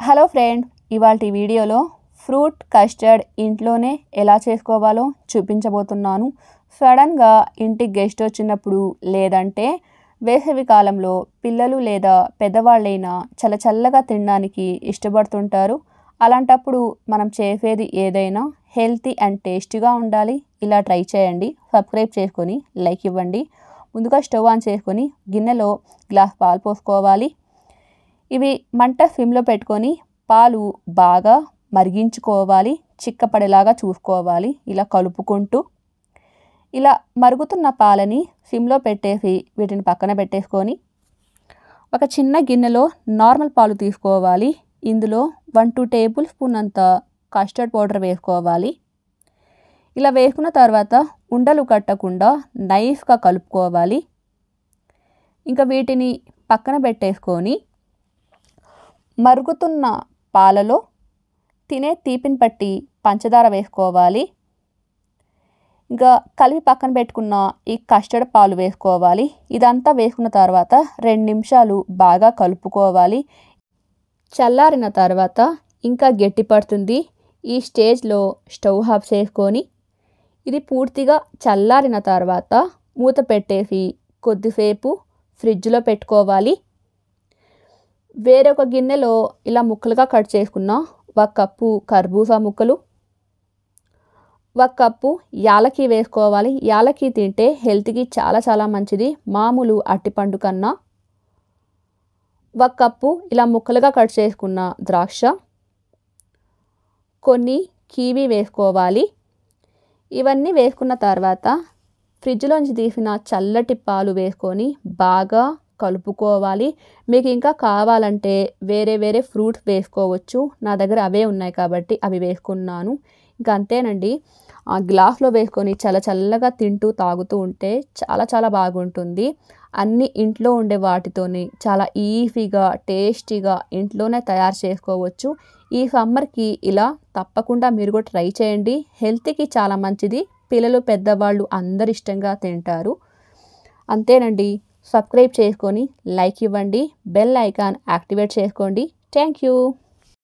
Hello friend, ఇవాల్టి వీడియోలో fruit custard ఇంట్లోనే ఎలా చేసుకోవాలో చూపించబోతున్నాను. సడన్గా ఇంటికి గెస్ట్ వచ్చినప్పుడు లేదంటే వేసవి కాలంలో పిల్లలు లేదా పెద్దవాళ్ళైనా చల్లగా తినడానికి ఇష్టపడుతుంటారు. అలాంటప్పుడు మనం చేసేది ఏదైనా హెల్తీ అండ్ టేస్టీగా ఉండాలి. ఇలా ట్రై చేయండి. సబ్స్క్రైబ్ చేసుకొని లైక్ ఇవ్వండి. ముందుగా స్టవ్ ఆన్ చేసుకొని గిన్నెలో గ్లాస్ పాలు పోసుకోవాలి. ఇవి మంట సిమ్లో పెట్టుకొని పాలు బాగా మరిగించుకోవాలి. చిక్కపడేలాగా చూసుకోవాలి. ఇలా కలుపుకుంటూ ఇలా మరుగుతున్న పాలని సిమ్లో పెట్టేసి వీటిని పక్కన పెట్టేసుకొని ఒక చిన్న గిన్నెలో నార్మల్ పాలు తీసుకోవాలి. ఇందులో 1-2 టేబుల్ స్పూన్ అంత కస్టర్డ్ పౌడర్ వేసుకోవాలి. ఇలా వేసుకున్న తర్వాత ఉండలు కట్టకుండా నైస్గా కలుపుకోవాలి. ఇంకా వీటిని పక్కన పెట్టేసుకొని మరుగుతున్న పాలలో తినే తీపిని పట్టి పంచదార వేసుకోవాలి. ఇంకా కలిపి పక్కన పెట్టుకున్న ఈ కస్టర్డ్ పాలు వేసుకోవాలి. ఇదంతా వేసుకున్న తర్వాత 2 నిమిషాలు బాగా కలుపుకోవాలి. చల్లారిన తర్వాత ఇంకా గట్టి పడుతుంది. ఈ స్టేజ్లో స్టవ్ ఆఫ్ చేసుకొని ఇది పూర్తిగా చల్లారిన తర్వాత మూత పెట్టేసి కొద్దిసేపు ఫ్రిడ్జ్లో పెట్టుకోవాలి. వేరొక గిన్నెలో ఇలా ముక్కలుగా కట్ చేసుకున్న 1 కప్పు కర్బూజా ముక్కలు, 1 కప్పు యాలకి వేసుకోవాలి. యాలకి తింటే హెల్త్కి చాలా మంచిది, మామూలు అట్టిపండు కన్నా. 1 కప్పు ఇలా ముక్కలుగా కట్ చేసుకున్న ద్రాక్ష, కొన్ని కివి వేసుకోవాలి. ఇవన్నీ వేసుకున్న తర్వాత ఫ్రిడ్జ్లోంచి తీసిన చల్లటి పాలు వేసుకొని బాగా కలుపుకోవాలి. మీకు ఇంకా కావాలంటే వేరే ఫ్రూట్స్ వేసుకోవచ్చు. నా దగ్గర అవే ఉన్నాయి కాబట్టి అవి వేసుకున్నాను. ఇంకా అంతేనండి. ఆ గ్లాస్లో వేసుకొని చల్లగా తింటూ తాగుతూ ఉంటే చాలా బాగుంటుంది. అన్ని ఇంట్లో ఉండే వాటితోని చాలా ఈజీగా టేస్టీగా ఇంట్లోనే తయారు చేసుకోవచ్చు. ఈ సమ్మర్కి ఇలా తప్పకుండా మీరు కూడా ట్రై చేయండి. హెల్త్కి చాలా మంచిది. పిల్లలు పెద్దవాళ్ళు అందరు ఇష్టంగా తింటారు. అంతేనండి. సబ్స్క్రైబ్ చేసుకొని లైక్ ఇవ్వండి. బెల్ ఐకాన్ యాక్టివేట్ చేసుకోండి. Thank you.